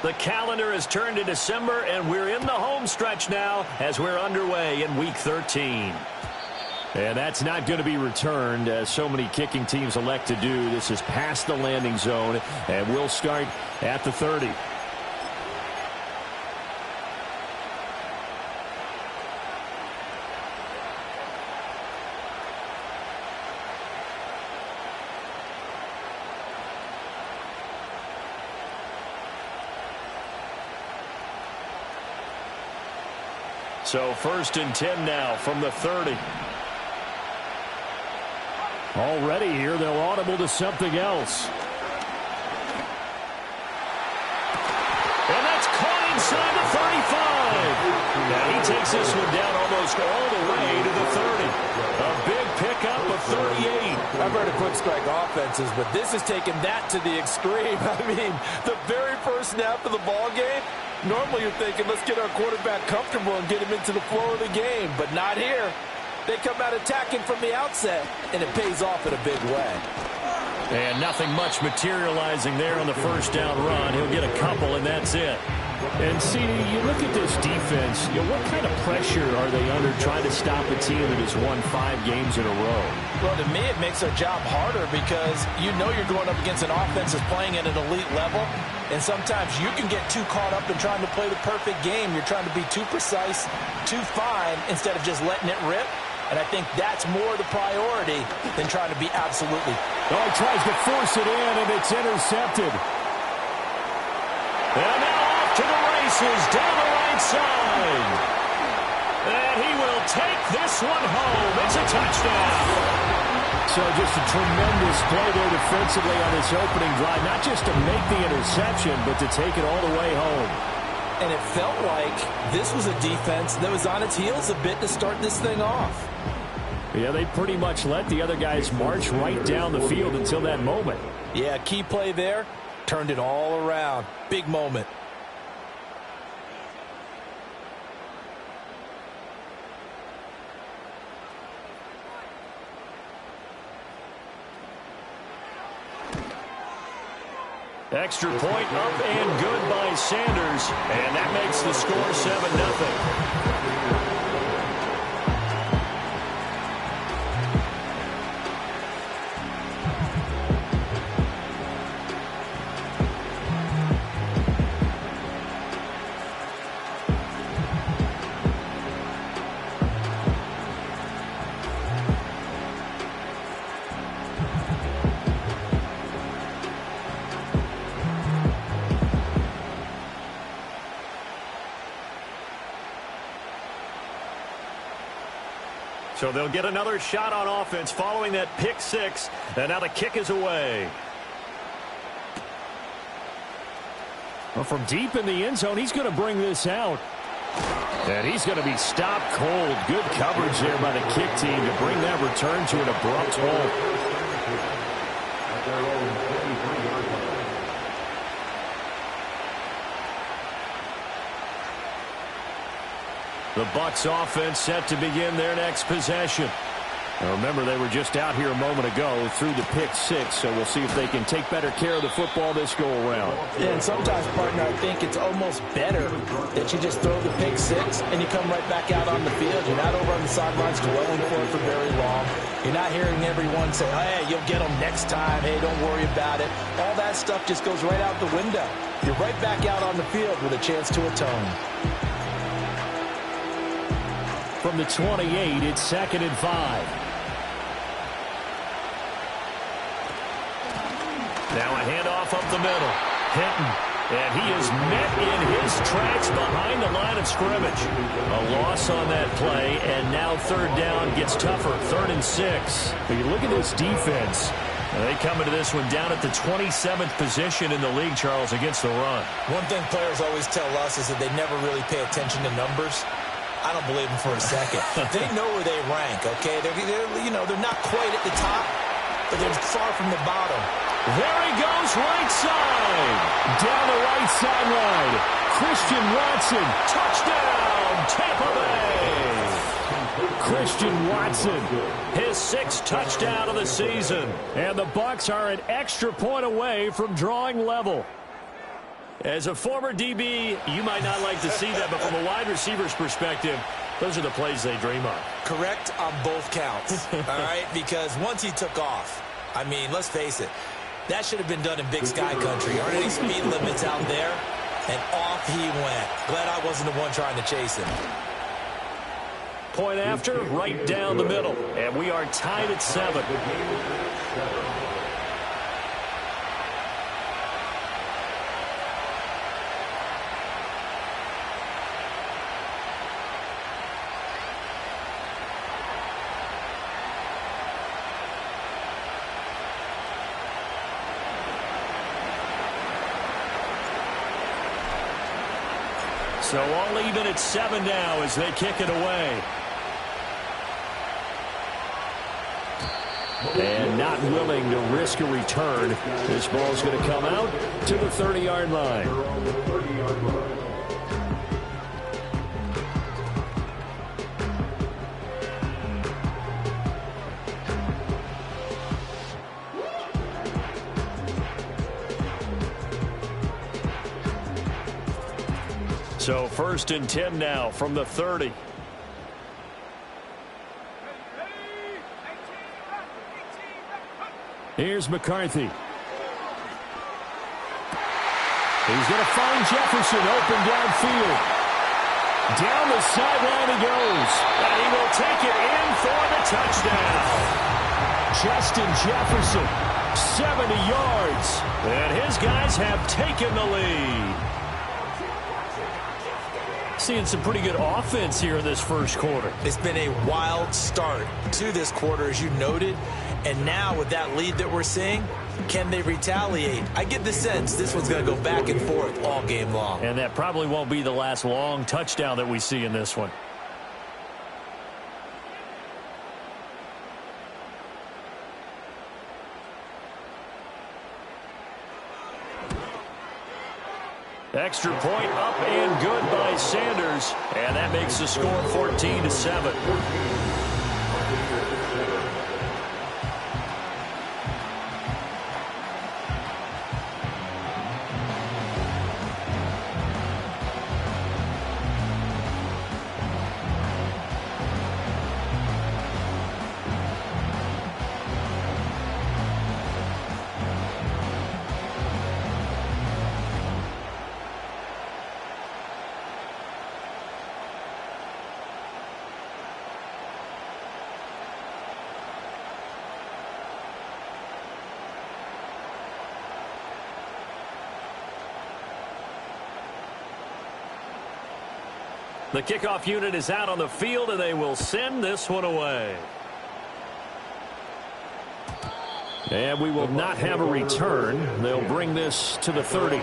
The calendar has turned to December, and we're in the home stretch now as we're underway in Week 13. And that's not going to be returned, as so many kicking teams elect to do. This is past the landing zone, and we'll start at the 30. So 1st and 10 now from the 30. Already here, they'll audible to something else. And that's caught inside the 35. Now he takes this one down almost all the way to the 30. A big pickup of 38. I've heard of quick strike offenses, but this is taking that to the extreme. I mean, the very first snap of the ball game, normally you're thinking, let's get our quarterback comfortable and get him into the flow of the game, but not here. They come out attacking from the outset, and it pays off in a big way. And nothing much materializing there on the first down run. He'll get a couple, and that's it. And, see, you look at this defense, what kind of pressure are they under trying to stop a team that has won 5 games in a row? Well, to me, it makes their job harder because you know you're going up against an offense that's playing at an elite level, and sometimes you can get too caught up in trying to play the perfect game. You're trying to be too precise, too fine, instead of just letting it rip. And I think that's more the priority than trying to be absolutely. Oh, he tries to force it in, and it's intercepted. And now off to the races down the right side. And he will take this one home. It's a touchdown. So just a tremendous play there defensively on this opening drive. Not just to make the interception, but to take it all the way home. And it felt like this was a defense that was on its heels a bit to start this thing off. Yeah, they pretty much let the other guys march right down the field until that moment. Yeah, key play there. Turned it all around. Big moment. Extra point up and good by Sanders. And that makes the score 7-0. So they'll get another shot on offense following that pick 6. And now the kick is away. Well, from deep in the end zone, he's going to bring this out. And he's going to be stopped cold. Good coverage there by the kick team to bring that return to an abrupt halt. The Bucs offense set to begin their next possession. Now remember, they were just out here a moment ago through the pick 6, so we'll see if they can take better care of the football this go-around. Yeah, and sometimes, partner, I think it's almost better that you just throw the pick 6 and you come right back out on the field. You're not over on the sidelines dwelling for very long. You're not hearing everyone say, hey, you'll get them next time. Hey, don't worry about it. All that stuff just goes right out the window. You're right back out on the field with a chance to atone. From the 28, it's 2nd and 5. Now a handoff up the middle. Hinton. And he is met in his tracks behind the line of scrimmage. A loss on that play, and now 3rd down gets tougher. 3rd and 6. But you look at this defense. They come into this one down at the 27th position in the league, Charles, against the run. One thing players always tell us is that they never really pay attention to numbers. I don't believe them for a second. They know where they rank, okay? They're not quite at the top, but they're far from the bottom. There he goes, right side. Down the right sideline. Christian Watson. Touchdown, Tampa Bay. Christian Watson. His 6th touchdown of the season. And the Bucs are an extra point away from drawing level. As a former DB, you might not like to see that, but from a wide receiver's perspective, those are the plays they dream of. Correct on both counts, all right? Because once he took off, I mean, let's face it, that should have been done in Big Sky country. Aren't any speed limits out there? And off he went. Glad I wasn't the one trying to chase him. Point after, right down the middle. And we are tied at 7. So all even at 7 now as they kick it away. And not willing to risk a return. This ball's going to come out to the 30-yard line. So 1st and 10 now from the 30. Here's McCarthy. He's going to find Jefferson open downfield. Down the sideline he goes. And he will take it in for the touchdown. Justin Jefferson, 70 yards. And his guys have taken the lead. Seeing some pretty good offense here in this first quarter. It's been a wild start to this quarter, as you noted. And now with that lead that we're seeing, can they retaliate? I get the sense this one's going to go back and forth all game long. And that probably won't be the last long touchdown that we see in this one. Extra point up and good by Sanders. And that makes the score 14-7. The kickoff unit is out on the field, and they will send this one away. And we will not have a return. They'll bring this to the 30.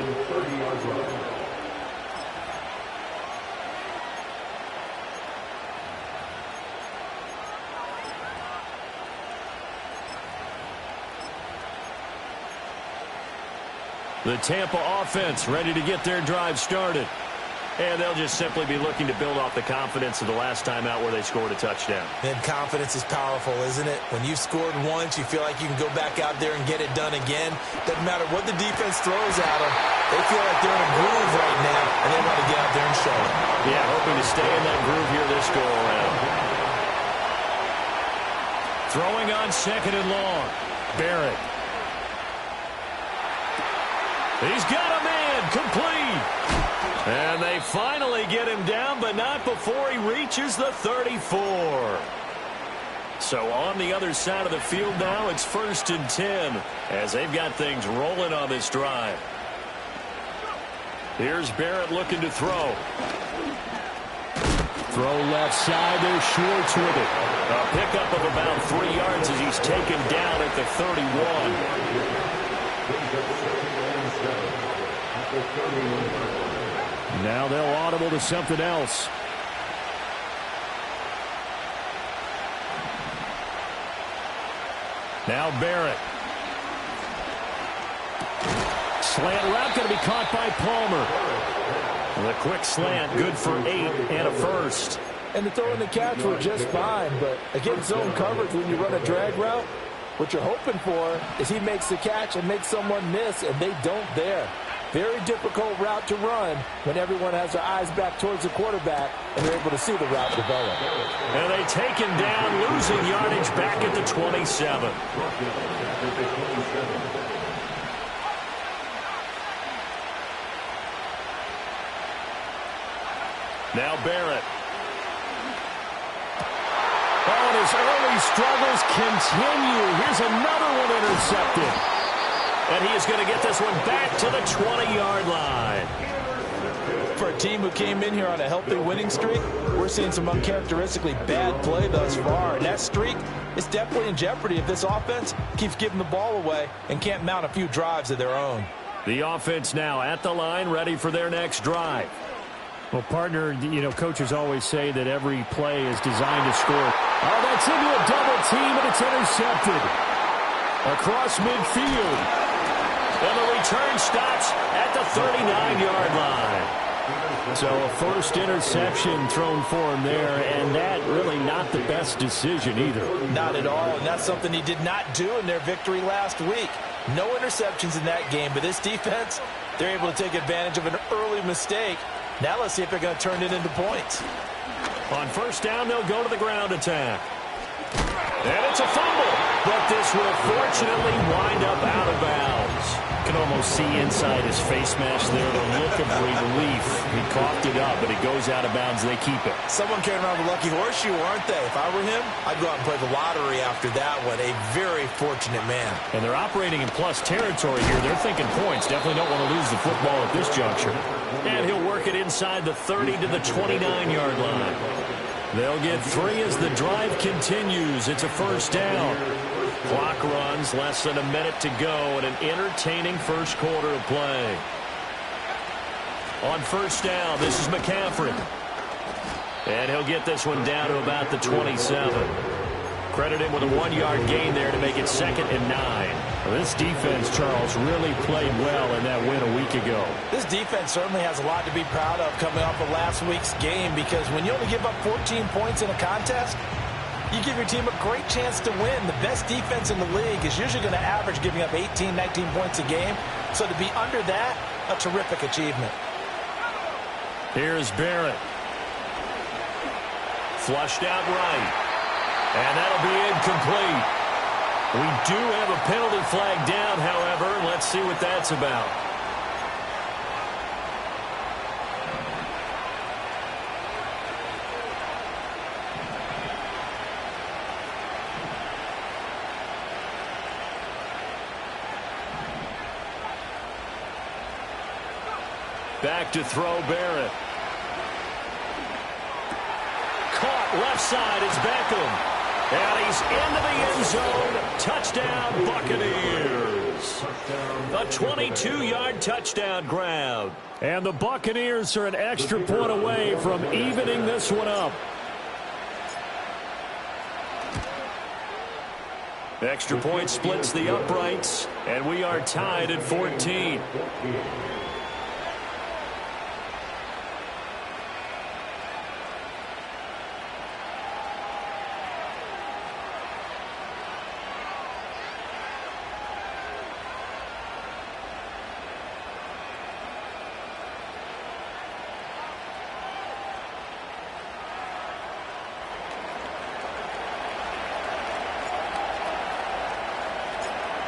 The Tampa offense ready to get their drive started. And they'll just simply be looking to build off the confidence of the last time out where they scored a touchdown. And confidence is powerful, isn't it? When you've scored once, you feel like you can go back out there and get it done again. Doesn't matter what the defense throws at them. They feel like they're in a groove right now, and they want to get out there and show it. Yeah, hoping to stay in that groove here this go-around. Throwing on 2nd and long. Barrett. He's got a man. Complete. And they finally get him down, but not before he reaches the 34. So on the other side of the field now, it's 1st and 10 as they've got things rolling on this drive. Here's Barrett looking to throw. Throw left side, there's Schwartz with it. A pickup of about 3 yards as he's taken down at the 31. Now they'll audible to something else. Now Barrett. Slant route going to be caught by Palmer. The quick slant, good for 8 and a first. And the throw and the catch were just fine, but against zone coverage when you run a drag route, what you're hoping for is he makes the catch and makes someone miss, and they don't there. Very difficult route to run when everyone has their eyes back towards the quarterback and they're able to see the route develop. And they take him down, losing yardage back at the 27. Now Barrett. Oh, and his early struggles continue. Here's another one intercepted. And he is going to get this one back to the 20-yard line. For a team who came in here on a healthy winning streak, we're seeing some uncharacteristically bad play thus far. And that streak is definitely in jeopardy if this offense keeps giving the ball away and can't mount a few drives of their own. The offense now at the line, ready for their next drive. Well, partner, you know, coaches always say that every play is designed to score. Oh, that's into a double team, and it's intercepted. Across midfield. And the return stops at the 39-yard line. So a first interception thrown for him there, and that really not the best decision either. Not at all, and that's something he did not do in their victory last week. No interceptions in that game, but this defense, they're able to take advantage of an early mistake. Now let's see if they're going to turn it into points. On first down, they'll go to the ground attack. And it's a fumble, but this will fortunately wind up out of bounds. You can almost see inside his face mask there the look of relief. He coughed it up, but it goes out of bounds. They keep it. Someone carrying around the lucky horseshoe, aren't they? If I were him, I'd go out and play the lottery after that one. A very fortunate man. And they're operating in plus territory here. They're thinking points. Definitely don't want to lose the football at this juncture. And he'll work it inside the 30 to the 29-yard line. They'll get 3 as the drive continues. It's a first down. Clock runs, less than a minute to go, and an entertaining first quarter of play. On first down, this is McCaffrey. And he'll get this one down to about the 27. Credit him with a 1-yard gain there to make it 2nd and 9. Well, this defense, Charles, really played well in that win a week ago. This defense certainly has a lot to be proud of coming off of last week's game, because when you only give up 14 points in a contest, you give your team a great chance to win. The best defense in the league is usually going to average giving up 18, 19 points a game. So to be under that, a terrific achievement. Here's Barrett. Flushed out right. And that'll be incomplete. We do have a penalty flag down, however. Let's see what that's about. Back to throw Barrett. Caught left side is Beckham. And he's into the end zone. Touchdown, Buccaneers. A 22-yard touchdown grab. And the Buccaneers are an extra point away from evening this one up. Extra point splits the uprights, and we are tied at 14.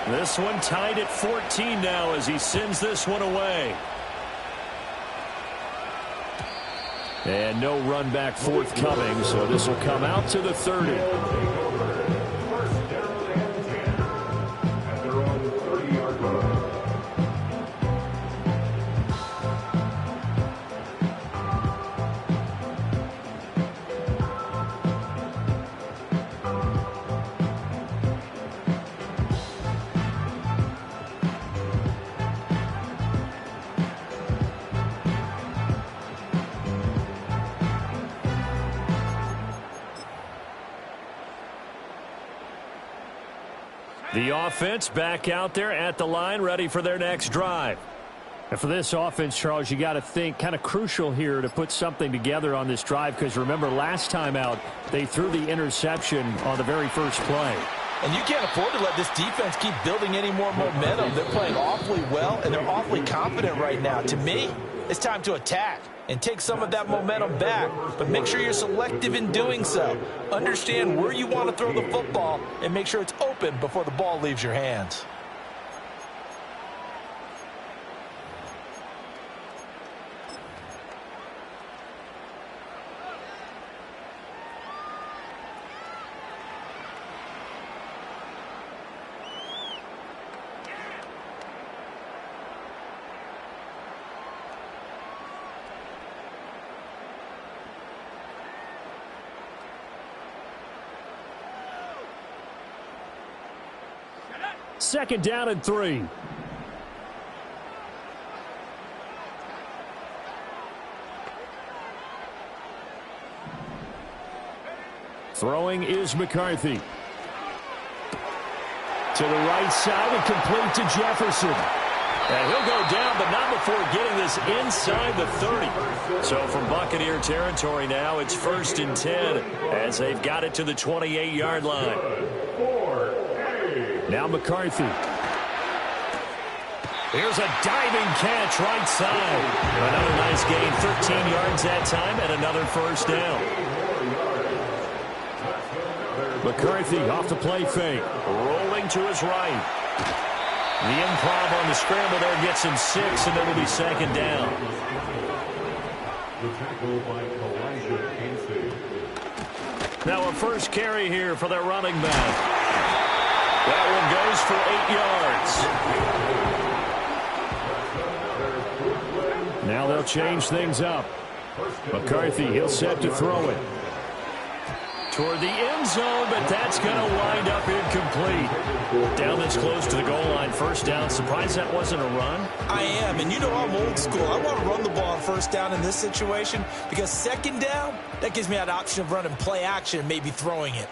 This one tied at 14 now as he sends this one away. And no run back forthcoming, so this will come out to the 30. The offense back out there at the line, ready for their next drive. And for this offense, Charles, you got to think kind of crucial here to put something together on this drive, because remember last time out, they threw the interception on the very first play. And you can't afford to let this defense keep building any more momentum. They're playing awfully well, and they're awfully confident right now. To me, it's time to attack and take some of that momentum back. But make sure you're selective in doing so. Understand where you want to throw the football and make sure it's open before the ball leaves your hands. Second down and 3. Throwing is McCarthy. To the right side and complete to Jefferson. And he'll go down, but not before getting this inside the 30. So from Buccaneer territory now, it's 1st and 10 as they've got it to the 28-yard line. Now McCarthy. Here's a diving catch right side. Another nice gain, 13 yards that time, and another first down. McCarthy off the play fake. Rolling to his right. The improv on the scramble there gets him 6, and it'll be second down. Now a first carry here for their running back. That one goes for 8 yards. Now they'll change things up. McCarthy, he'll set to throw it. Toward the end zone, but that's going to wind up incomplete. Down this close to the goal line, first down. Surprised that wasn't a run? I am, and you know I'm old school. I want to run the ball on first down in this situation because second down, that gives me that option of running play action and maybe throwing it.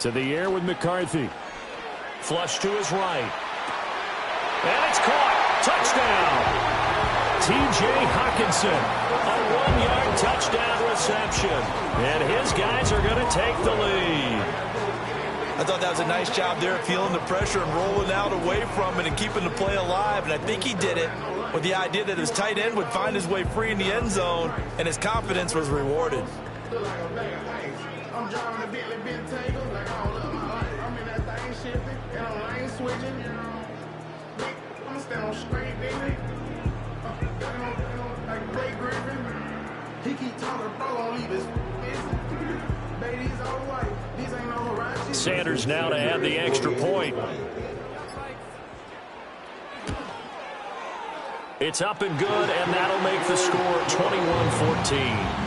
To the air with McCarthy. Flush to his right. And it's caught. Touchdown. T.J. Hockenson. A 1-yard touchdown reception. And his guys are going to take the lead. I thought that was a nice job there, feeling the pressure and rolling out away from it and keeping the play alive. And I think he did it with the idea that his tight end would find his way free in the end zone, and his confidence was rewarded. I'm driving a Bentley Bentayga, like I don't look my life. I'm in that thing shifting, and I'm lane switching. I'm stand on straight, nigga. Like Blake Griffin. He keep talking, bro, don't leave his business. Baby's all white. These ain't no horizon. Sanders now to add the extra point. It's up and good, and that'll make the score 21-14.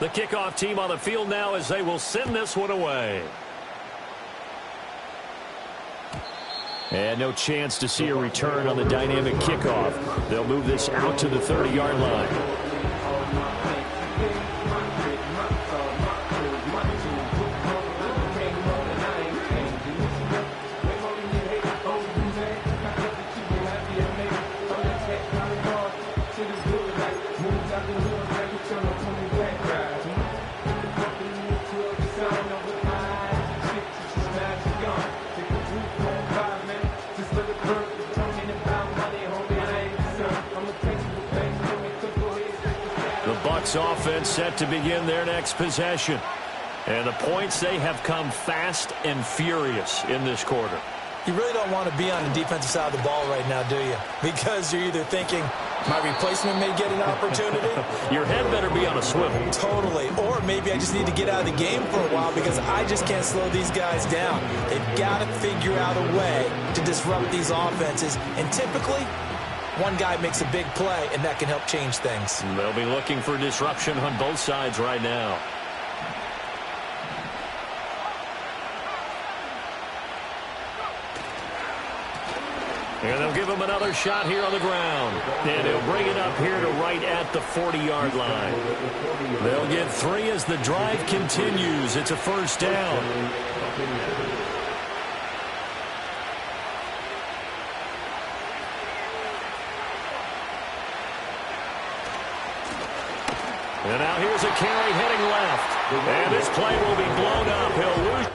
The kickoff team on the field now as they will send this one away. And no chance to see a return on the dynamic kickoff. They'll move this out to the 30-yard line. Offense set to begin their next possession. And the points, they have come fast and furious in this quarter. You really don't want to be on the defensive side of the ball right now, do you? Because you're either thinking, my replacement may get an opportunity. Your head better be on a swivel. Totally. Or maybe I just need to get out of the game for a while because I just can't slow these guys down. They've got to figure out a way to disrupt these offenses. And typically, one guy makes a big play, and that can help change things. They'll be looking for disruption on both sides right now. And they'll give him another shot here on the ground. And he'll bring it up here to right at the 40-yard line. They'll get 3 as the drive continues. It's a first down. And now here's a carry heading left. And this play will be blown up. He'll lose.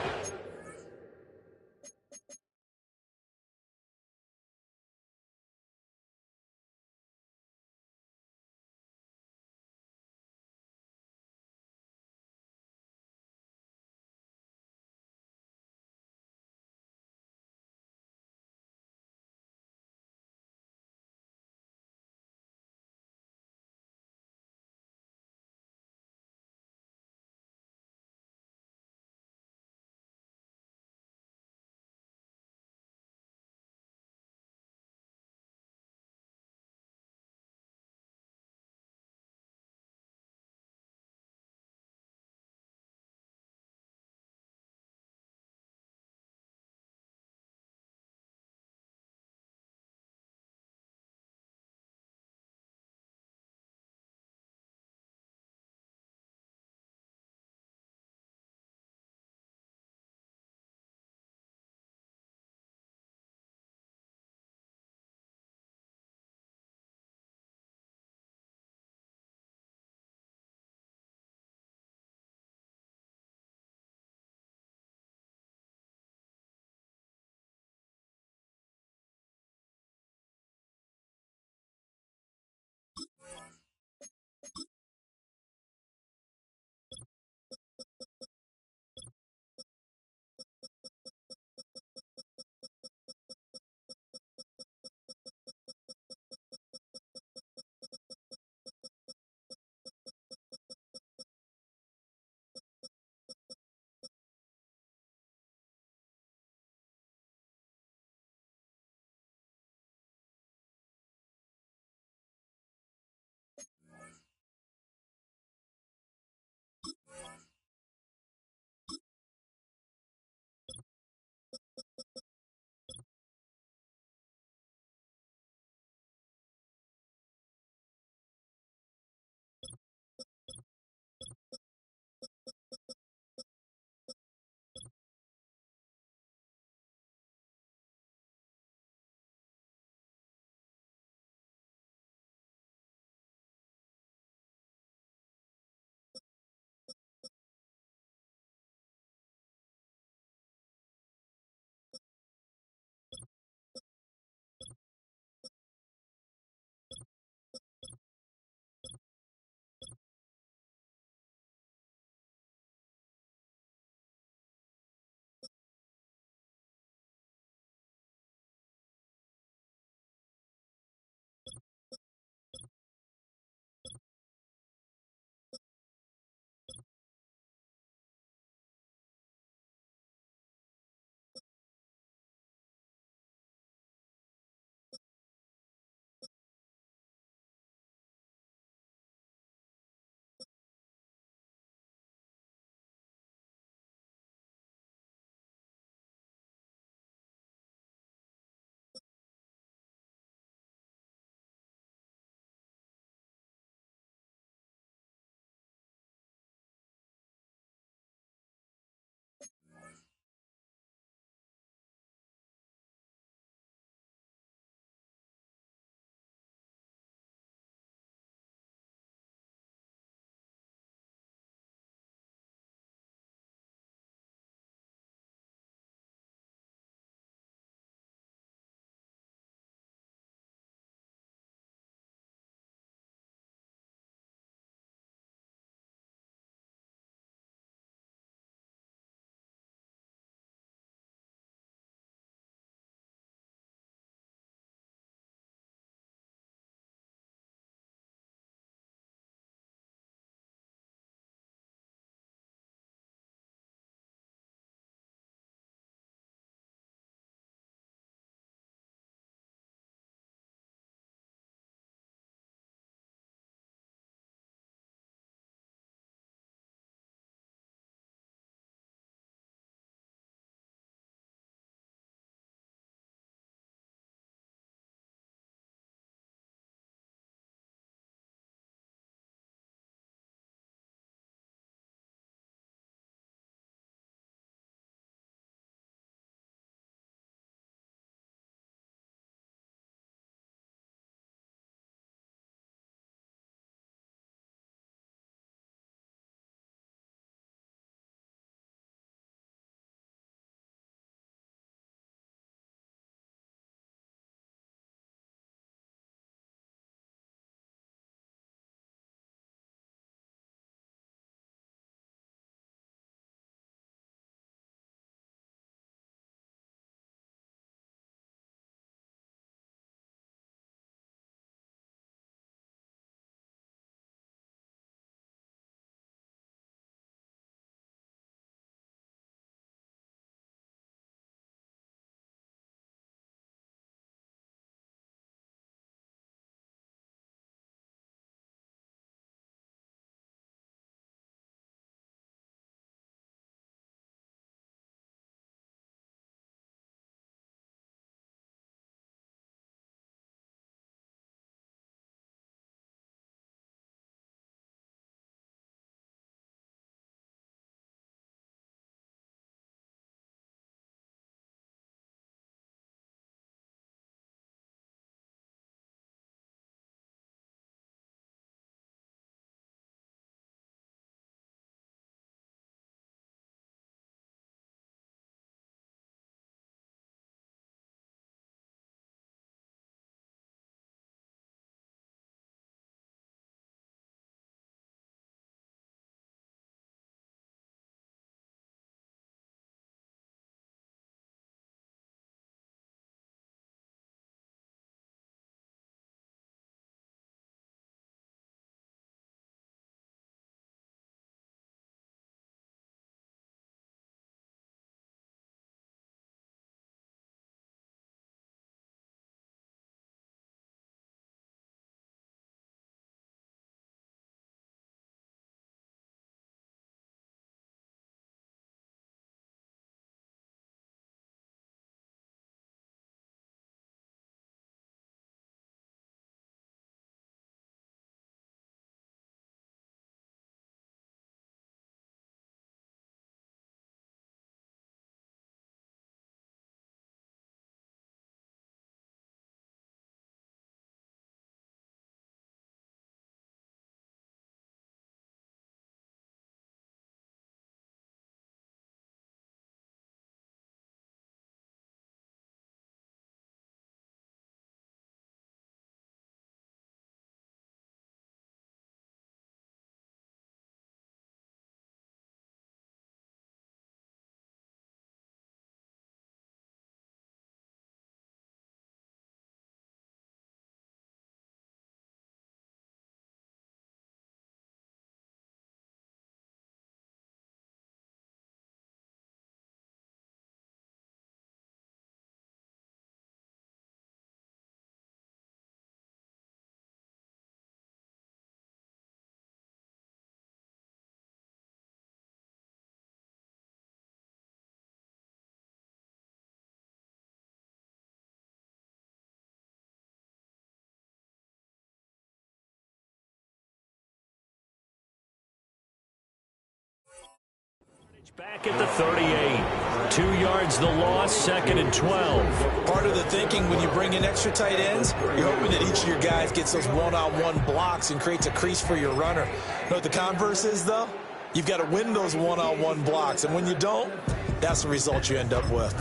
Back at the 38. 2 yards the loss, 2nd and 12. Part of the thinking when you bring in extra tight ends, you're hoping that each of your guys gets those one-on-one blocks and creates a crease for your runner. You know what the converse is, though? You've got to win those one-on-one blocks, and when you don't, that's the result you end up with.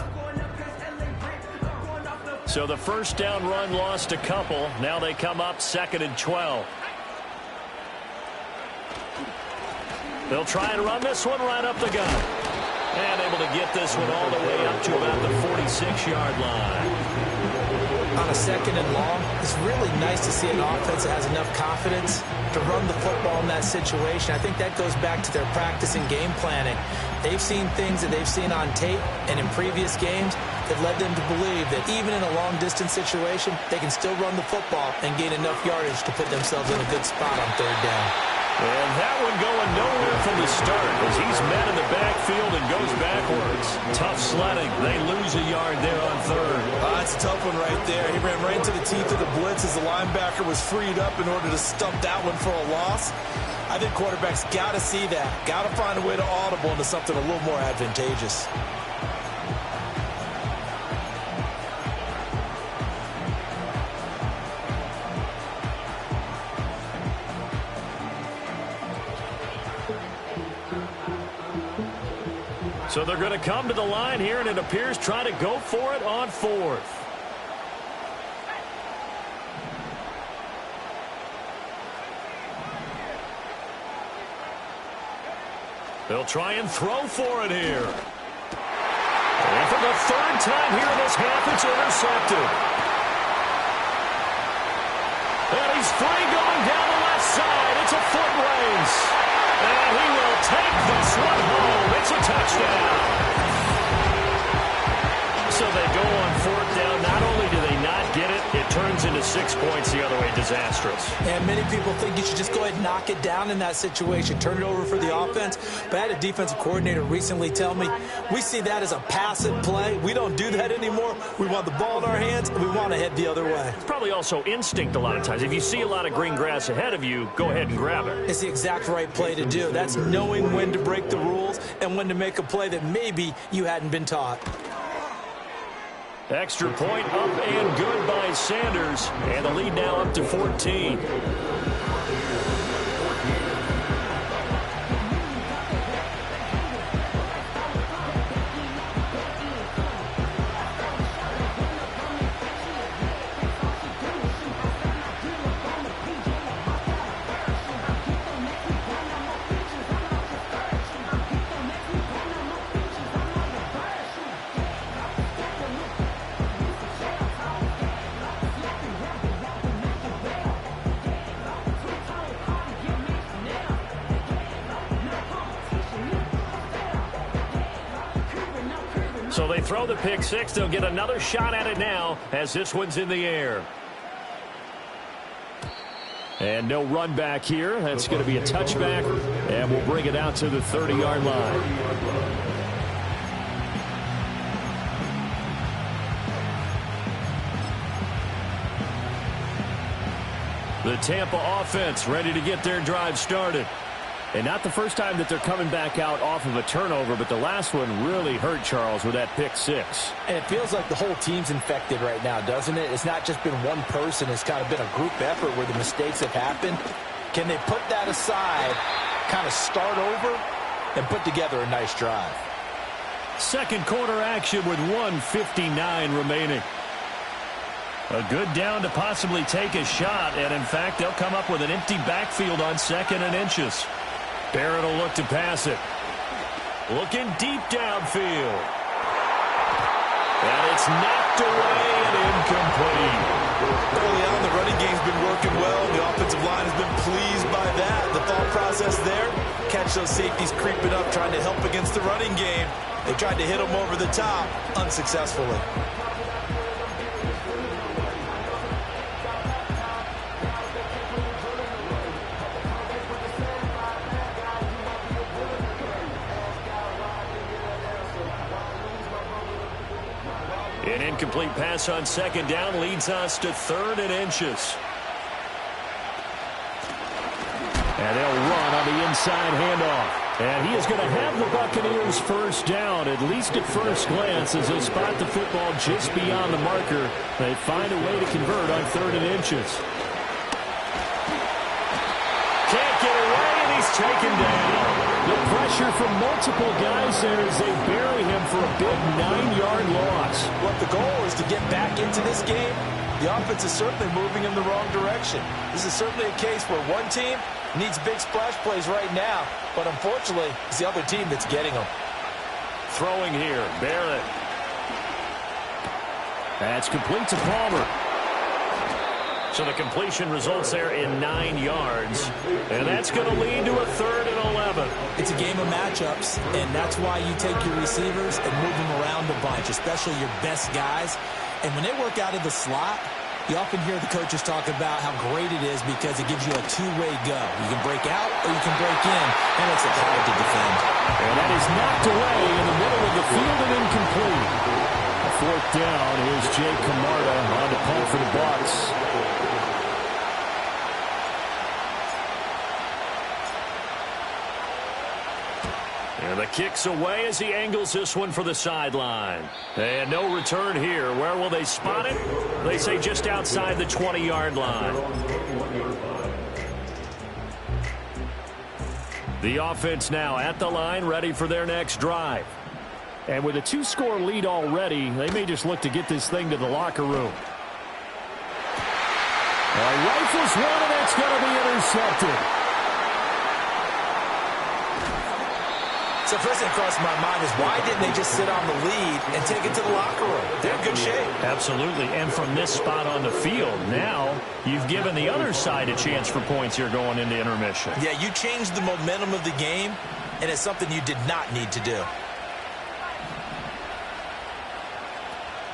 So the first down run lost a couple. Now they come up 2nd and 12. They'll try and run this one right up the gut. And able to get this one all the way up to about the 46-yard line. On a 2nd and long, it's really nice to see an offense that has enough confidence to run the football in that situation. I think that goes back to their practice and game planning. They've seen things that they've seen on tape and in previous games that led them to believe that even in a long-distance situation, they can still run the football and gain enough yardage to put themselves in a good spot on 3rd down. And that one going nowhere from the start as he's met in the backfield and goes backwards. Tough sledding. They lose a yard there on 3rd. That's a tough one right there. He ran right into the teeth of the blitz as the linebacker was freed up in order to stump that one for a loss. I think quarterbacks got to see that. Got to find a way to audible into something a little more advantageous. So they're going to come to the line here, and it appears try to go for it on 4th. They'll try and throw for it here. And for the 3rd time here in this half, it's intercepted. And he's free going down the left side. It's a foot race. And he will take this one home. It's a touchdown. So they go on 4th down. Not only do they not get it, it turns into 6 points the other way. Disastrous. And many people think you should just go ahead and knock it down in that situation. Turn it over for the offense. But I had a defensive coordinator recently tell me, we see that as a passive play. We don't do that anymore. We want the ball in our hands, and we want to head the other way. It's probably also instinct a lot of times. If you see a lot of green grass ahead of you, go ahead and grab it. It's the exact right play to do. That's knowing when to break the rules and when to make a play that maybe you hadn't been taught. Extra point up and good by Sanders. And the lead now up to 14. So they throw the pick six. They'll get another shot at it now as this one's in the air. And no run back here. That's going to be a touchback. And we'll bring it out to the 30-yard line. The Tampa offense ready to get their drive started. And not the first time that they're coming back out off of a turnover, but the last one really hurt Charles with that pick six. And it feels like the whole team's infected right now, doesn't it? It's not just been one person. It's kind of been a group effort where the mistakes have happened. Can they put that aside, kind of start over, and put together a nice drive? Second quarter action with 1:59 remaining. A good down to possibly take a shot, and in fact, they'll come up with an empty backfield on 2nd and inches. Barrett will look to pass it. Looking deep downfield. And it's knocked away and incomplete. Early on, the running game's been working well. The offensive line has been pleased by that. The thought process there, catch those safeties creeping up, trying to help against the running game. They tried to hit them over the top, unsuccessfully. An incomplete pass on 2nd down leads us to 3rd and inches. And they'll run on the inside handoff. And he is going to have the Buccaneers first down, at least at first glance, as they spot the football just beyond the marker. They find a way to convert on 3rd and inches. Can't get away, and he's taken down. The pressure from multiple guys there as they bury him for a big 9-yard loss. What the goal is to get back into this game. The offense is certainly moving in the wrong direction. This is certainly a case where one team needs big splash plays right now, but unfortunately, it's the other team that's getting them. Throwing here, Barrett. That's complete to Palmer. So the completion results there in 9 yards, and that's going to lead to a 3rd and 11. It's a game of matchups, and that's why you take your receivers and move them around a bunch, especially your best guys. And when they work out of the slot, you often hear the coaches talk about how great it is because it gives you a two-way go. You can break out or you can break in, and it makes it hard to defend. And that is knocked away in the middle of the field and incomplete. A 4th down. Here's Jake Camarda on the punt for the Bucs. And the kick's away as he angles this one for the sideline. And no return here. Where will they spot it? They say just outside the 20-yard line. The offense now at the line, ready for their next drive. And with a 2-score lead already, they may just look to get this thing to the locker room. Rifles one, and it's going to be intercepted. So first thing crossed my mind is why didn't they just sit on the lead and take it to the locker room? They're in good shape. Absolutely. And from this spot on the field, now you've given the other side a chance for points here going into intermission. Yeah, you changed the momentum of the game, and it's something you did not need to do.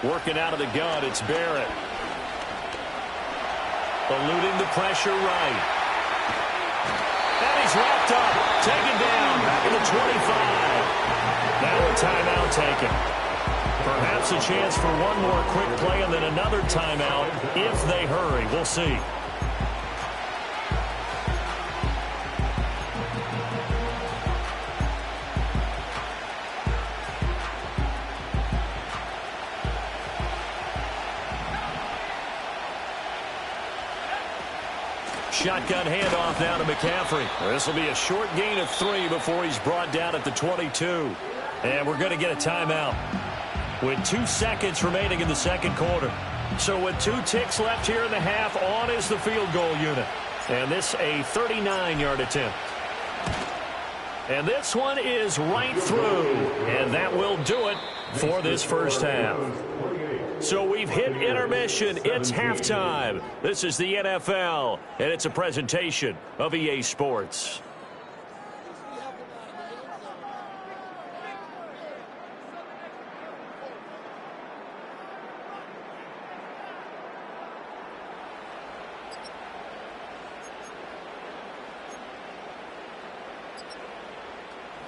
Working out of the gun, it's Barrett. Eluding the pressure right. And he's wrapped up, taken down, back in the 25. Now a timeout taken. Perhaps a chance for one more quick play and then another timeout if they hurry. We'll see. Shotgun handoff now to McCaffrey. This will be a short gain of 3 before he's brought down at the 22. And we're going to get a timeout with 2 seconds remaining in the second quarter. So with 2 ticks left here in the half, on is the field goal unit. And this a 39-yard attempt. And this one is right through. And that will do it for this first half. So we've hit intermission. It's halftime. This is the NFL, and it's a presentation of EA Sports.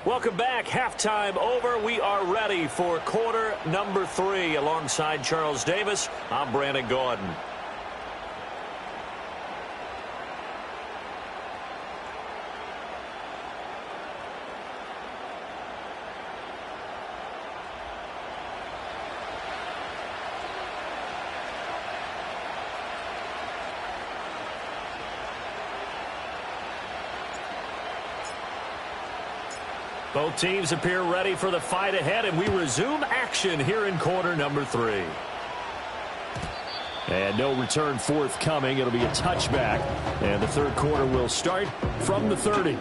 Welcome back. Halftime over. We are ready for quarter number 3. Alongside Charles Davis, I'm Brandon Gaudin. Both teams appear ready for the fight ahead, and we resume action here in quarter number 3. And no return forthcoming. It'll be a touchback, and the third quarter will start from the 30.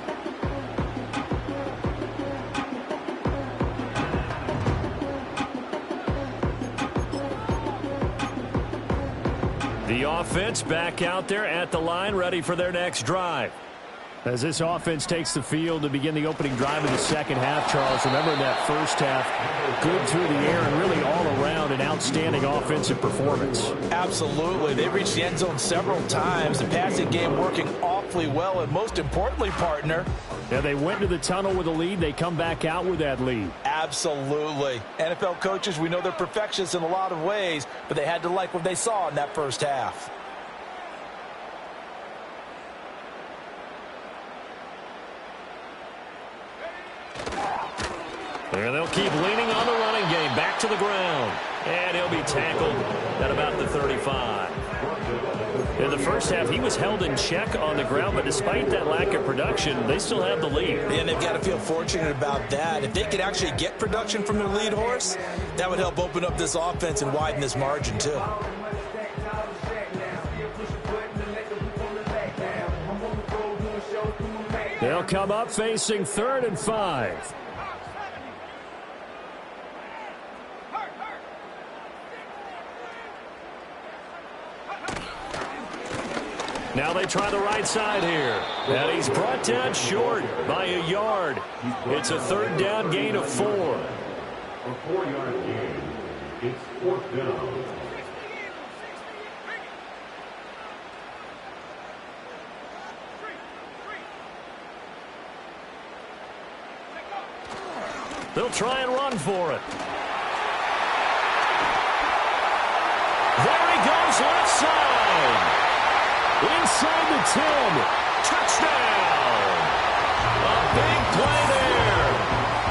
The offense back out there at the line, ready for their next drive. As this offense takes the field to begin the opening drive of the second half, Charles, remember in that first half, good through the air and really all around an outstanding offensive performance. Absolutely. They reached the end zone several times. The passing game working awfully well, and most importantly, partner. Yeah, they went to the tunnel with a lead. They come back out with that lead. Absolutely. NFL coaches, we know they're perfectionists in a lot of ways, but they had to like what they saw in that first half. And they'll keep leaning on the running game. Back to the ground. And he'll be tackled at about the 35. In the first half, he was held in check on the ground, but despite that lack of production, they still have the lead. And they've got to feel fortunate about that. If they could actually get production from their lead horse, that would help open up this offense and widen this margin, too. They'll come up facing 3rd and 5. Now they try the right side here. And he's brought down short by a yard. It's a 3rd down gain of 4. A 4-yard gain. It's 4th down. They'll try and run for it. There he goes left side. Inside the 10. Touchdown. A big play there.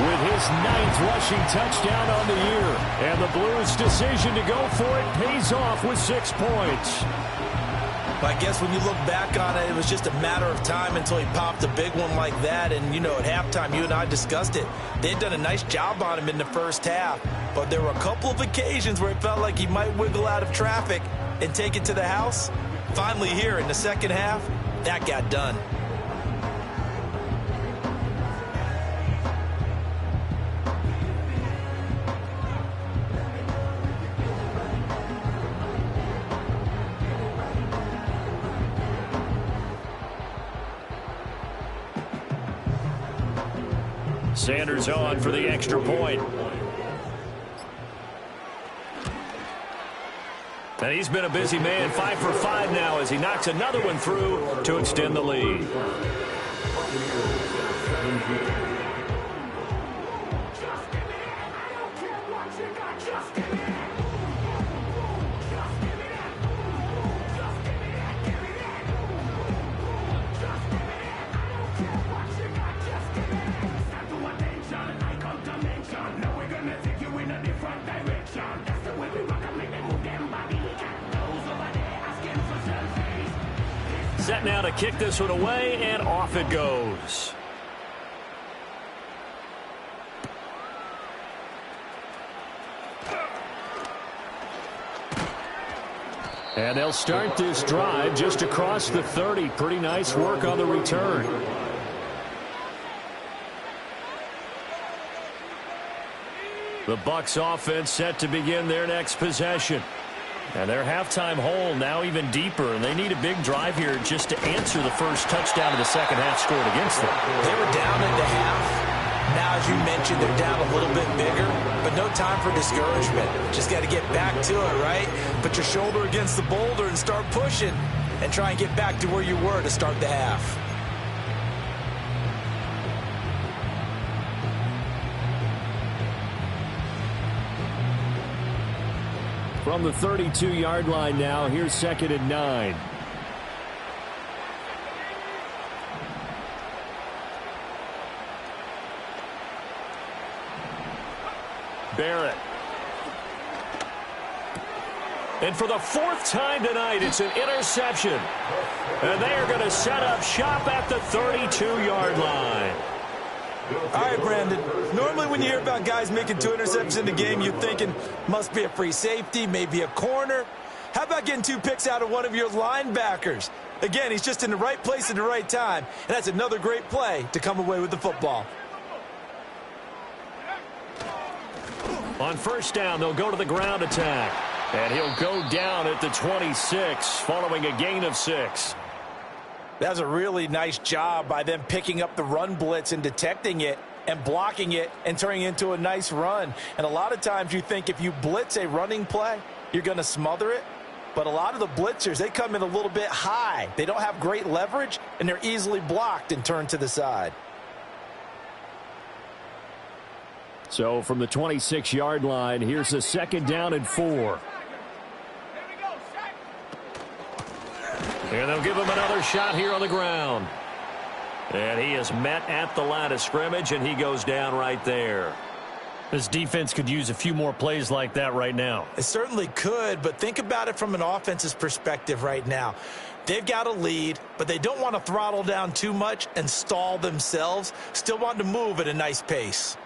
With his 9th rushing touchdown on the year. And the Blues' decision to go for it pays off with 6 points. I guess when you look back on it, it was just a matter of time until he popped a big one like that. And, you know, at halftime, you and I discussed it. They'd done a nice job on him in the first half. But there were a couple of occasions where it felt like he might wiggle out of traffic and take it to the house. Finally here in the second half, that got done. Sanders on for the extra point. And he's been a busy man, 5 for 5 now as he knocks another one through to extend the lead. Set now to kick this one away, and off it goes. And they'll start this drive just across the 30. Pretty nice work on the return. The Bucs offense set to begin their next possession. And their halftime hole now even deeper, and they need a big drive here just to answer the first touchdown of the second half scored against them. They were down in the half. Now, as you mentioned, they're down a little bit bigger, but no time for discouragement. Just got to get back to it, right? Put your shoulder against the boulder and start pushing and try and get back to where you were to start the half. From the 32-yard line now, here's 2nd and 9. Barrett. And for the 4th time tonight, it's an interception. And they are going to set up shop at the 32-yard line. All right, Brandon. Normally when you hear about guys making 2 interceptions in the game, you're thinking must be a free safety, maybe a corner. How about getting 2 picks out of one of your linebackers? Again, he's just in the right place at the right time, and that's another great play to come away with the football. On first down, they'll go to the ground attack. And he'll go down at the 26 following a gain of 6. That was a really nice job by them picking up the run blitz and detecting it and blocking it and turning it into a nice run. And a lot of times you think if you blitz a running play, you're going to smother it. But a lot of the blitzers, they come in a little bit high. They don't have great leverage, and they're easily blocked and turned to the side. So from the 26-yard line, here's a 2nd down and 4. And they'll give him another shot here on the ground. And he is met at the line of scrimmage, and he goes down right there. This defense could use a few more plays like that right now. It certainly could, but think about it from an offense's perspective right now. They've got a lead, but they don't want to throttle down too much and stall themselves. Still want to move at a nice pace.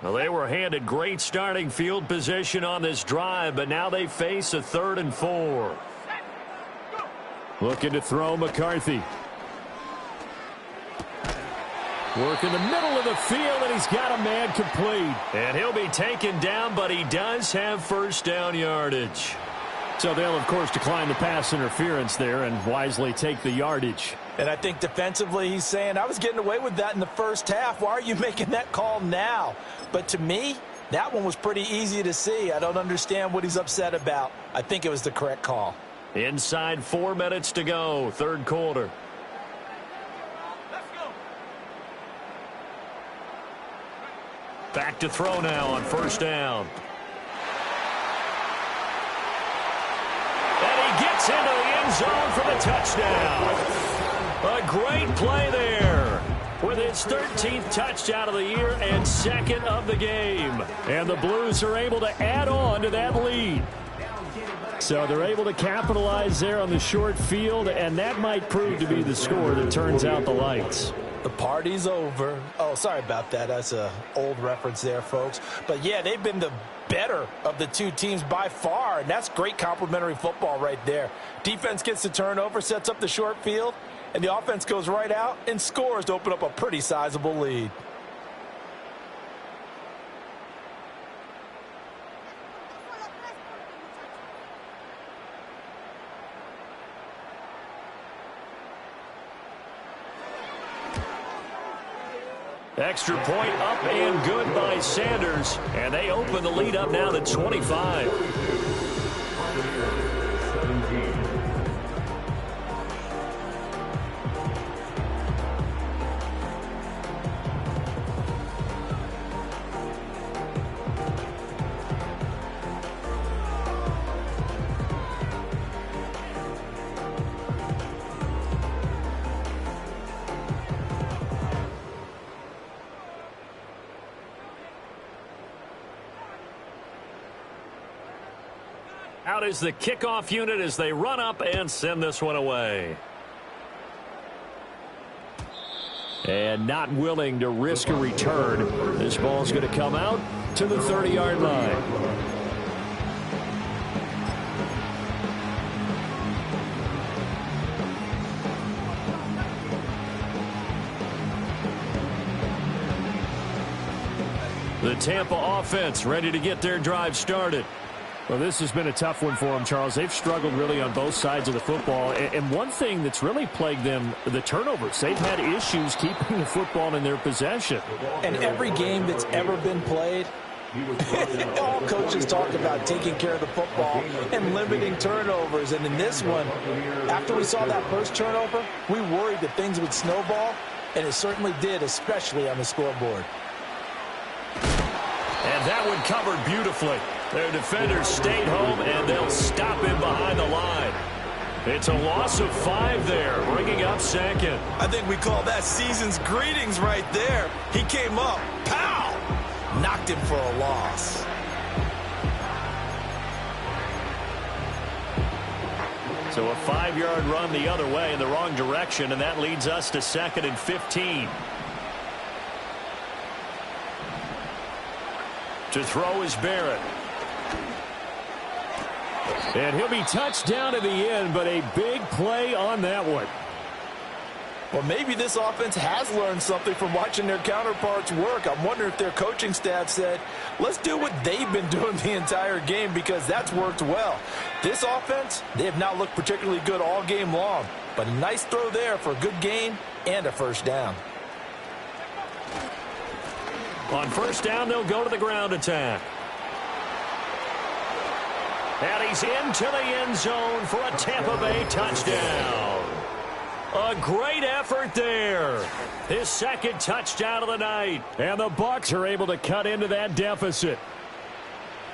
Well, they were handed great starting field position on this drive, but now they face a 3rd and 4. Looking to throw McCarthy. Work in the middle of the field, and he's got a man complete. And he'll be taken down, but he does have first down yardage. So they'll, of course, decline the pass interference there and wisely take the yardage. And I think defensively he's saying, I was getting away with that in the first half. Why are you making that call now? But to me, that one was pretty easy to see. I don't understand what he's upset about. I think it was the correct call. Inside 4 minutes to go, 3rd quarter. Back to throw now on first down. And he gets into the end zone for the touchdown. A great play there with his 13th touchdown of the year and 2nd of the game. And the Blues are able to add on to that lead. So they're able to capitalize there on the short field, and that might prove to be the score that turns out the lights. The party's over. Oh, sorry about that. That's an old reference there, folks. But, yeah, they've been the better of the two teams by far, and that's great complimentary football right there. Defense gets the turnover, sets up the short field, and the offense goes right out and scores to open up a pretty sizable lead. Extra point up and good by Sanders. And they open the lead up now to 25. Out is the kickoff unit as they run up and send this one away. And not willing to risk a return. This ball's going to come out to the 30-yard line. The Tampa offense ready to get their drive started. Well, this has been a tough one for them, Charles. They've struggled really on both sides of the football. And one thing that's really plagued them, the turnovers. They've had issues keeping the football in their possession. And every game that's ever been played, all coaches talk about taking care of the football and limiting turnovers. And in this one, after we saw that first turnover, we worried that things would snowball, and it certainly did, especially on the scoreboard. And that one covered beautifully. Their defenders stayed home, and they'll stop him behind the line. It's a loss of 5 there, bringing up 2nd. I think we call that season's greetings right there. He came up, pow! Knocked him for a loss. So a 5-yard run the other way in the wrong direction, and that leads us to 2nd and 15. To throw is Barrett. And he'll be touched down at the end, but a big play on that one. Well, maybe this offense has learned something from watching their counterparts work. I'm wondering if their coaching staff said, let's do what they've been doing the entire game, because that's worked well. This offense, they have not looked particularly good all game long, but a nice throw there for a good gain and a first down. On first down, they'll go to the ground attack. And he's into the end zone for a Tampa Bay touchdown. A great effort there. His 2nd touchdown of the night. And the Bucs are able to cut into that deficit.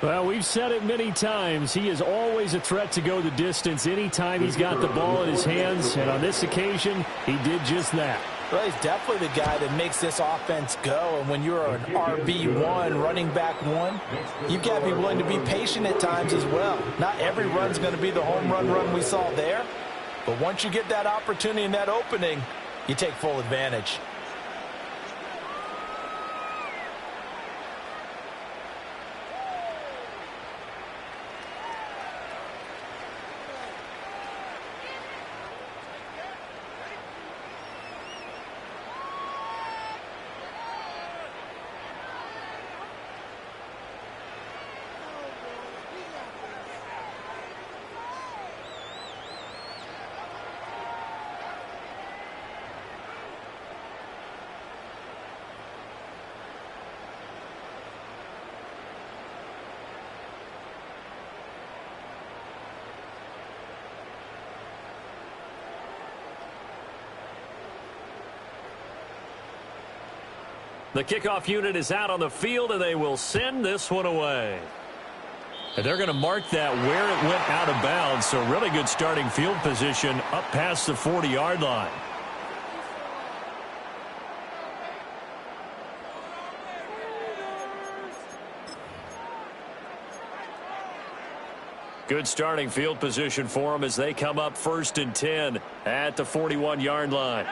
Well, we've said it many times. He is always a threat to go the distance anytime he's got the ball in his hands. And on this occasion, he did just that. Well, he's definitely the guy that makes this offense go. And when you're an RB1, running back one, you've got to be willing to be patient at times as well. Not every run's going to be the home run we saw there. But once you get that opportunity and that opening, you take full advantage. The kickoff unit is out on the field, and they will send this one away. And they're going to mark that where it went out of bounds, so really good starting field position up past the 40-yard line. Good starting field position for them as they come up 1st and 10 at the 41-yard line.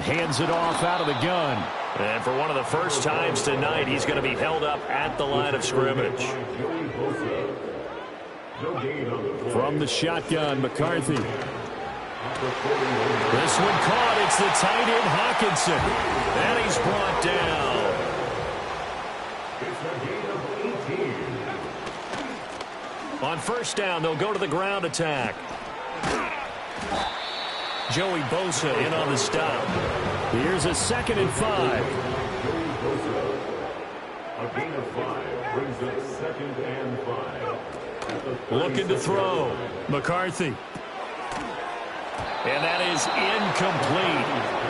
Hands it off out of the gun. And for one of the first times tonight, he's going to be held up at the line of scrimmage. From the shotgun, McCarthy. This one caught. It's the tight end, Hockenson. And he's brought down. On first down, they'll go to the ground attack. Joey Bosa in on the stop. Here's a 2nd and 5. A gain of 5 brings up 2nd and 5. Looking to throw. McCarthy. And that is incomplete.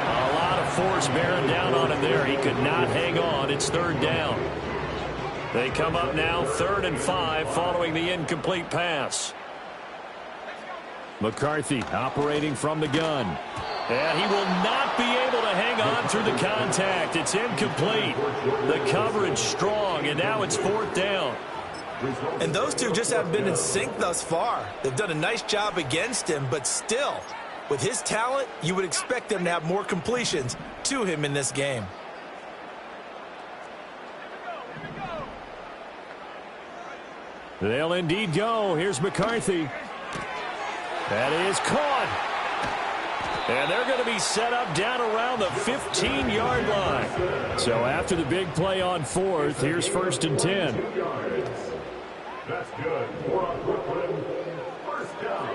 A lot of force bearing down on him there. He could not hang on. It's 3rd down. They come up now 3rd and 5 following the incomplete pass. McCarthy operating from the gun. And he will not be able to hang on through the contact. It's incomplete. The coverage strong, and now it's 4th down. And those two just haven't been in sync thus far. They've done a nice job against him, but still, with his talent, you would expect them to have more completions to him in this game. They'll indeed go. Here's McCarthy. That is caught. And they're going to be set up down around the 15-yard line. So after the big play on 4th, here's 1st and 10. That's good. For Brooklyn, 1st down.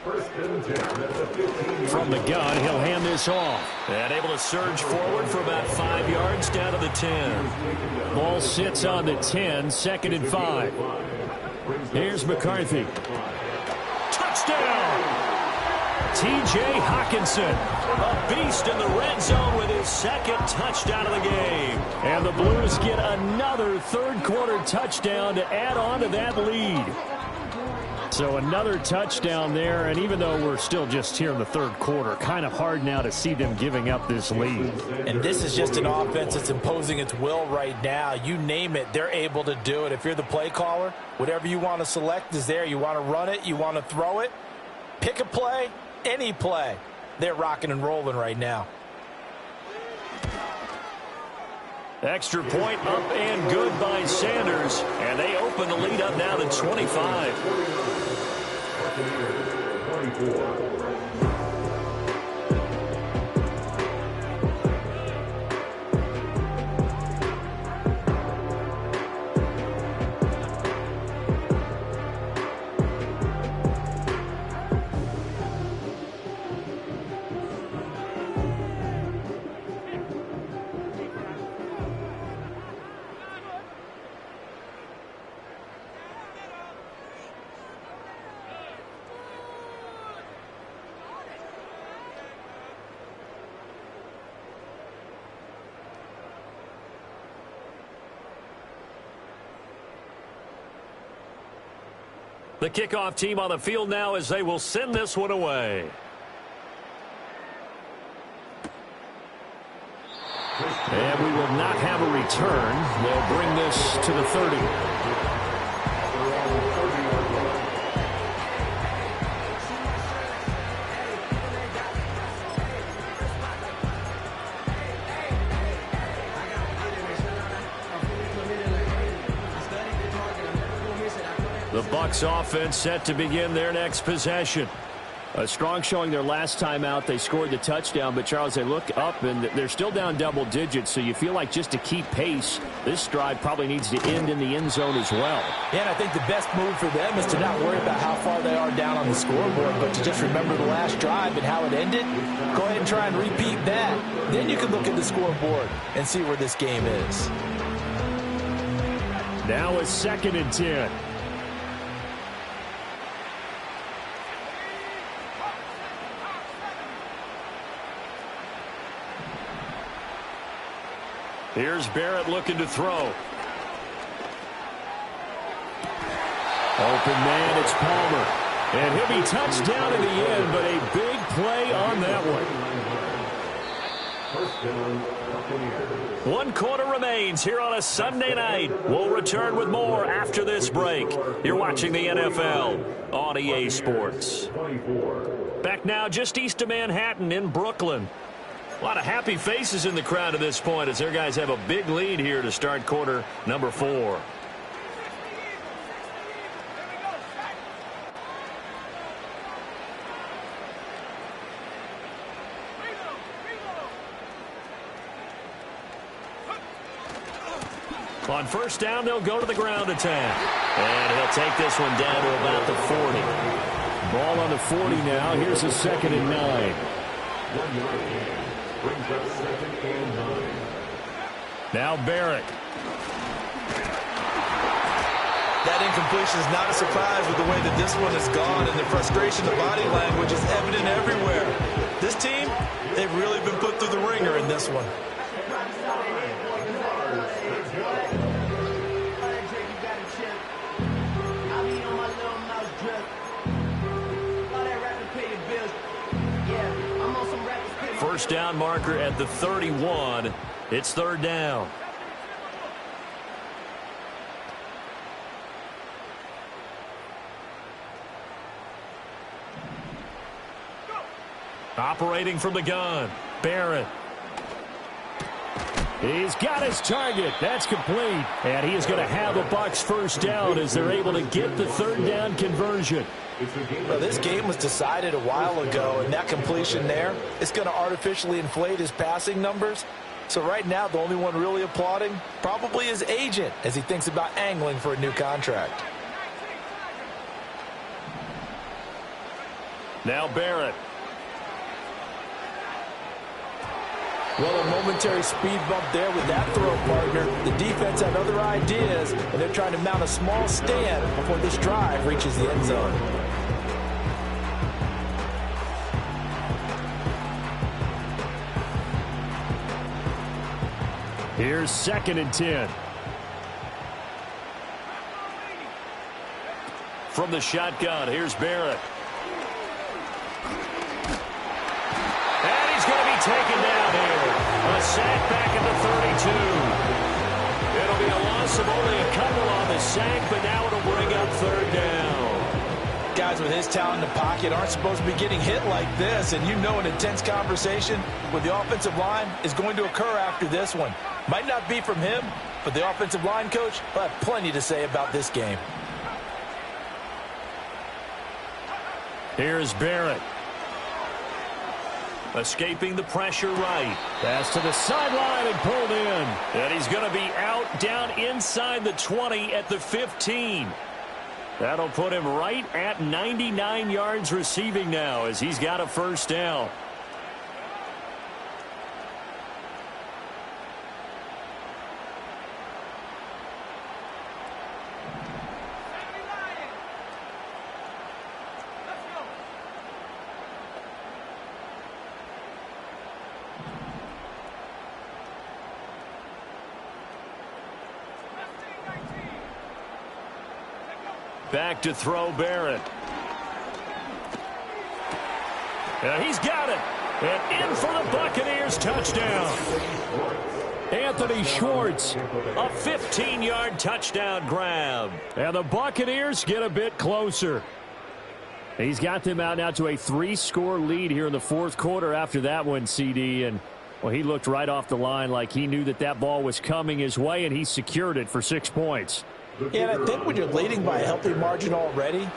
1st and 10 at the 15. From the gun, he'll hand this off. And able to surge forward for about 5 yards down to the 10. Ball sits on the 10, 2nd and 5. Here's McCarthy. Touchdown! T.J. Hockenson, a beast in the red zone with his 2nd touchdown of the game. And the Blues get another 3rd quarter touchdown to add on to that lead. So another touchdown there, and even though we're still just here in the 3rd quarter, kind of hard now to see them giving up this lead. And this is just an offense that's imposing its will right now. You name it, they're able to do it. If you're the play caller, whatever you want to select is there. You want to run it, you want to throw it, pick a play, any play. They're rocking and rolling right now. Extra point up and good by Sanders. And they open the lead up now to 25. 24. The kickoff team on the field now as they will send this one away. And we will not have a return. They'll bring this to the 30. The Bucs offense set to begin their next possession. A strong showing their last time out. They scored the touchdown, but, Charles, they look up, and they're still down double digits, so you feel like just to keep pace, this drive probably needs to end in the end zone as well. Yeah, and I think the best move for them is to not worry about how far they are down on the scoreboard, but to just remember the last drive and how it ended. Go ahead and try and repeat that. Then you can look at the scoreboard and see where this game is. Now it's 2nd and 10. Here's Barrett looking to throw. Open man, it's Palmer. And he'll be touched down in the end, but a big play on that one. First down, Buccaneers. 1 quarter remains here on a Sunday night. We'll return with more after this break. You're watching the NFL on EA Sports. 24. Back now just east of Manhattan in Brooklyn. A lot of happy faces in the crowd at this point as their guys have a big lead here to start quarter number 4. On first down, they'll go to the ground attack. And he'll take this one down to about the 40. Ball on the 40 now. Here's a 2nd and 9. Brings up 2nd and 9. Now Barrett. That incompletion is not a surprise with the way that this one has gone, and the frustration, the body language is evident everywhere. This team, they've really been put through the ringer in this one. First down marker at the 31. It's 3rd down. Operating from the gun, Barrett. He's got his target. That's complete. And he is going to have a Bucs first down as they're able to get the 3rd down conversion. Well, this game was decided a while ago, and that completion there, it's going to artificially inflate his passing numbers. So right now, the only one really applauding probably his agent as he thinks about angling for a new contract. Now Barrett. Well, a momentary speed bump there with that throw, partner. The defense had other ideas, and they're trying to mount a small stand before this drive reaches the end zone. Here's 2nd and 10. From the shotgun, here's Barrett. And he's going to be taken down here. A sack back at the 32. It'll be a loss of only a couple on the sack, but now it'll bring up 3rd down. Guys with his talent in the pocket aren't supposed to be getting hit like this, and you know an intense conversation with the offensive line is going to occur after this one. Might not be from him, but the offensive line coach will have plenty to say about this game. Here's Barrett. Escaping the pressure right. Pass to the sideline and pulled in. And he's going to be out down inside the 20 at the 15. That'll put him right at 99 yards receiving now as he's got a first down. Back to throw Barrett. And he's got it. And in for the Buccaneers touchdown. Anthony Schwartz, a 15-yard touchdown grab. And the Buccaneers get a bit closer. He's got them out now to a 3-score lead here in the fourth quarter after that one, CD. And, well, he looked right off the line like he knew that that ball was coming his way, and he secured it for 6 points. Yeah, and I think when you're leading by a healthy margin already,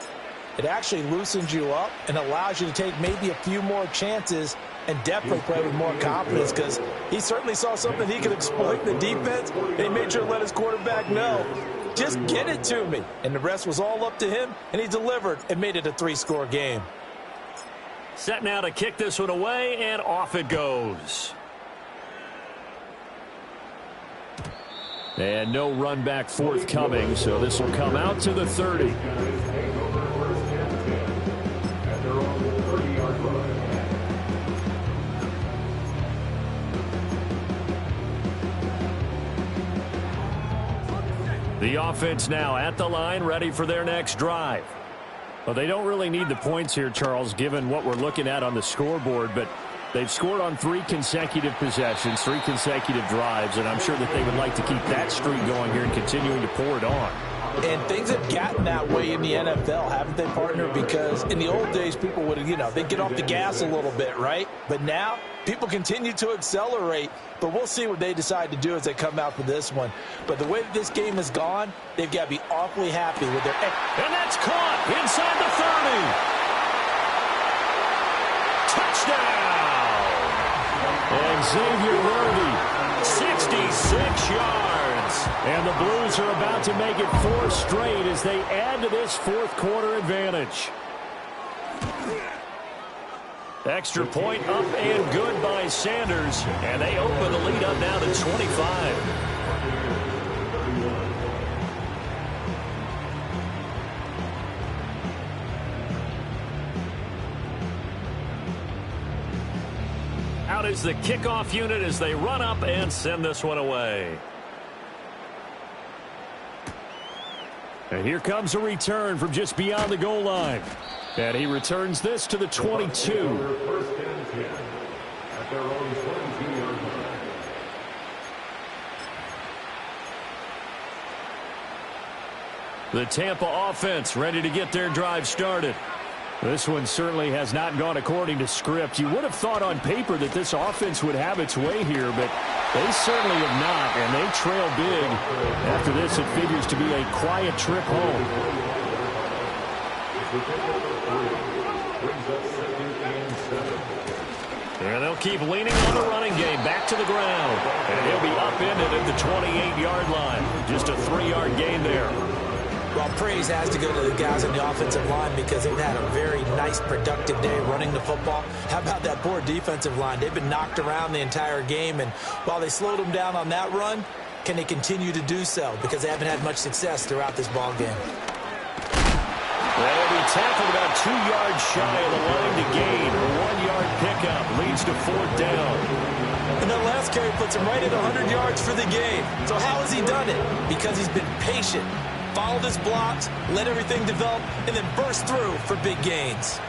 it actually loosens you up and allows you to take maybe a few more chances and definitely play with more confidence, because he certainly saw something he could exploit in the defense, and he made sure to let his quarterback know, just get it to me. And the rest was all up to him, and he delivered and made it a 3-score game. Set now to kick this one away, and off it goes. And no run back forthcoming, so this will come out to the 30. The offense now at the line, ready for their next drive. Well, they don't really need the points here, Charles, given what we're looking at on the scoreboard, but they've scored on 3 consecutive possessions, 3 consecutive drives, and I'm sure that they would like to keep that streak going here and continuing to pour it on. And things have gotten that way in the NFL, haven't they, partner? Because in the old days, people would, they'd get off the gas a little bit, right? But now, people continue to accelerate, but we'll see what they decide to do as they come out for this one. But the way that this game has gone, they've got to be awfully happy with their... And that's caught inside the 30. Touchdown! And Xavier Worthy, 66 yards. And the Blues are about to make it 4 straight as they add to this fourth quarter advantage. Extra point up and good by Sanders, and they open the lead up now to 25. Out is the kickoff unit as they run up and send this one away. And here comes a return from just beyond the goal line. And he returns this to the 22. First and 10 at their own 22-yard line. The Tampa offense ready to get their drive started. This one certainly has not gone according to script. You would have thought on paper that this offense would have its way here, but they certainly have not, and they trail big. After this, it figures to be a quiet trip home. And they'll keep leaning on the running game back to the ground. And he'll be upended at the 28-yard line. Just a 3-yard gain there. Well, praise has to go to the guys on the offensive line because they've had a very nice, productive day running the football. How about that poor defensive line? They've been knocked around the entire game, and while they slowed them down on that run, can they continue to do so? Because they haven't had much success throughout this ball game. They'll be tackled about 2 yards shy of the line to gain. A 1-yard pickup leads to 4th down. And that last carry puts him right at 100 yards for the game. So how has he done it? Because he's been patient. Followed his blocks, let everything develop, and then burst through for big gains.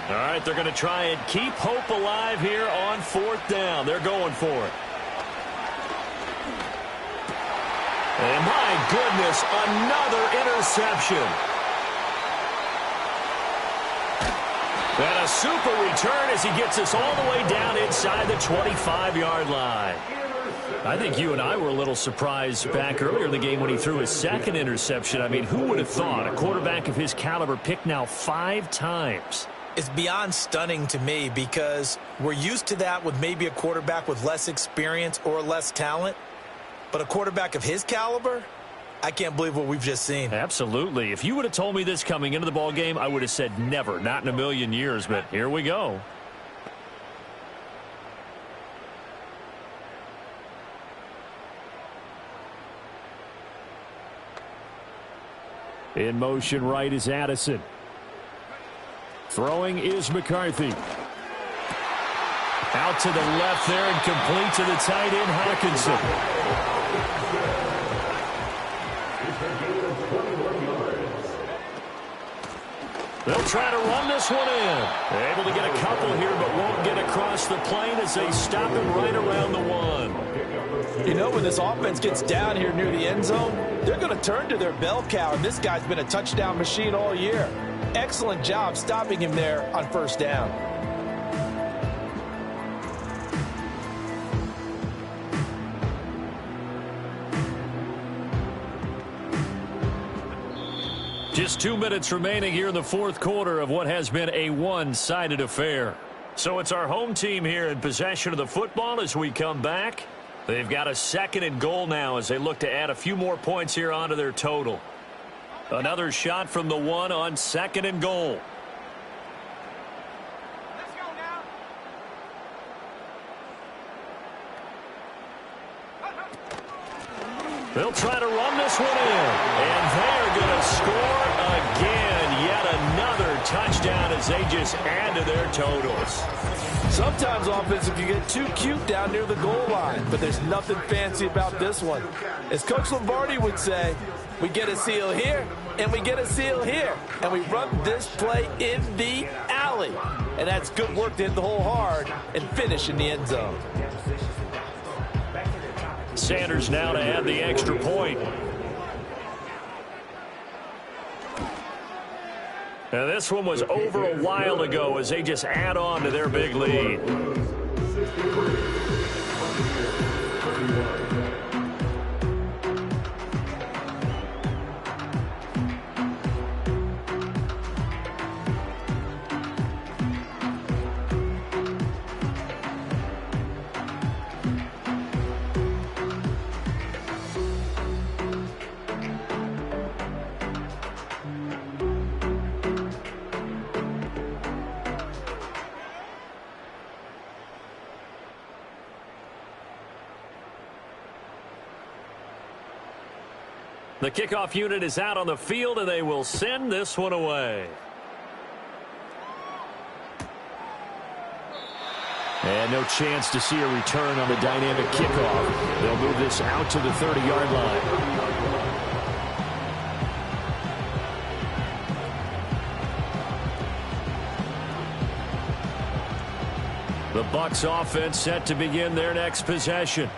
All right, they're going to try and keep hope alive here on 4th down. They're going for it. And my goodness, another interception. And a super return as he gets us all the way down inside the 25-yard line. I think you and I were a little surprised back earlier in the game when he threw his 2nd interception. I mean, who would have thought a quarterback of his caliber picked now 5 times? It's beyond stunning to me because we're used to that with maybe a quarterback with less experience or less talent. But a quarterback of his caliber, I can't believe what we've just seen. Absolutely. If you would have told me this coming into the ball game, I would have said never, not in a million years. But here we go. In motion right is Addison. Throwing is McCarthy. Out to the left there and complete to the tight end, Hawkinson. They'll try to run this one in. Able to get a couple here, but won't get across the plane as they stop him right around the 1. You know, when this offense gets down here near the end zone, they're going to turn to their bell cow, and this guy's been a touchdown machine all year. Excellent job stopping him there on first down. Just 2 minutes remaining here in the fourth quarter of what has been a one-sided affair. So it's our home team here in possession of the football as we come back. They've got a 2nd and goal now as they look to add a few more points here onto their total. Another shot from the 1 on 2nd and goal. Let's go now. They'll try to run this one in. And they're going to score again. Yet another touchdown as they just add to their totals. Sometimes offense can get too cute down near the goal line, but there's nothing fancy about this one. As Coach Lombardi would say, we get a seal here, and we get a seal here, and we run this play in the alley. And that's good work to hit the hole hard and finish in the end zone. Sanders now to add the extra point. Now this one was over a while ago as they just add on to their big lead. The kickoff unit is out on the field, and they will send this one away. And no chance to see a return on the dynamic kickoff. They'll move this out to the 30-yard line. The Bucs offense set to begin their next possession.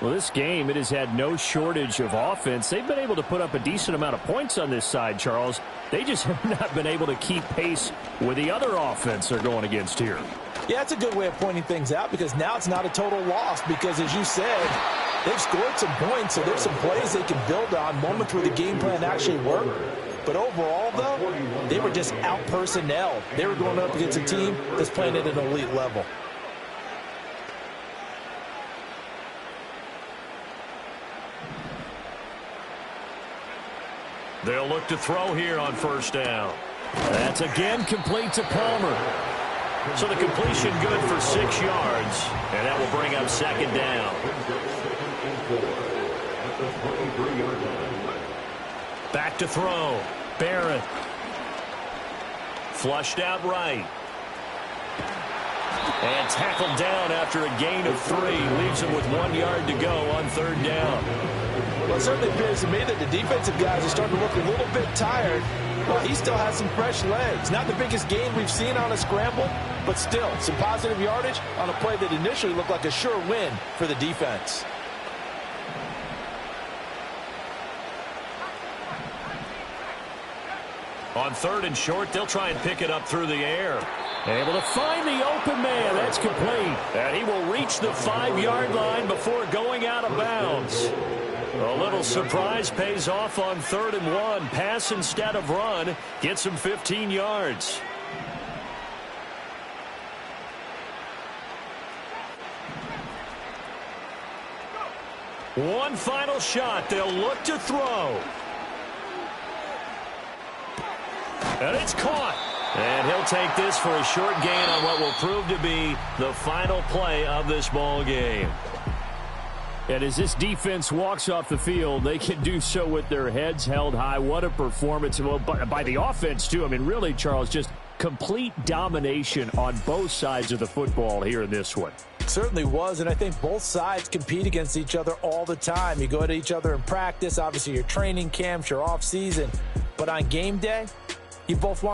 Well, this game, it has had no shortage of offense. They've been able to put up a decent amount of points on this side, Charles. They just have not been able to keep pace with the other offense they're going against here. Yeah, that's a good way of pointing things out because now it's not a total loss because, as you said, they've scored some points, so there's some plays they can build on, moments where the game plan actually worked. But overall, though, they were just out-personnelled. They were going up against a team that's playing at an elite level. They'll look to throw here on first down. That's again complete to Palmer. So the completion good for 6 yards, and that will bring up 2nd down. Back to throw. Barron. Flushed out right. And tackled down after a gain of 3. Leaves him with 1 yard to go on 3rd down. Well, it certainly appears to me that the defensive guys are starting to look a little bit tired while he still has some fresh legs. Not the biggest gain we've seen on a scramble, but still some positive yardage on a play that initially looked like a sure win for the defense. On 3rd and short, they'll try and pick it up through the air. Able to find the open man. That's complete. And he will reach the 5-yard line before going out of bounds. A little surprise pays off on 3rd and 1. Pass instead of run. Gets him 15 yards. One final shot. They'll look to throw. And it's caught. And he'll take this for a short gain on what will prove to be the final play of this ball game. And as this defense walks off the field, they can do so with their heads held high. What a performance. Well, by the offense, too. I mean, really, Charles, just complete domination on both sides of the football here in this one. It certainly was, and I think both sides compete against each other all the time. You go at each other in practice. Obviously, your training camps, your off season. But on game day, you both want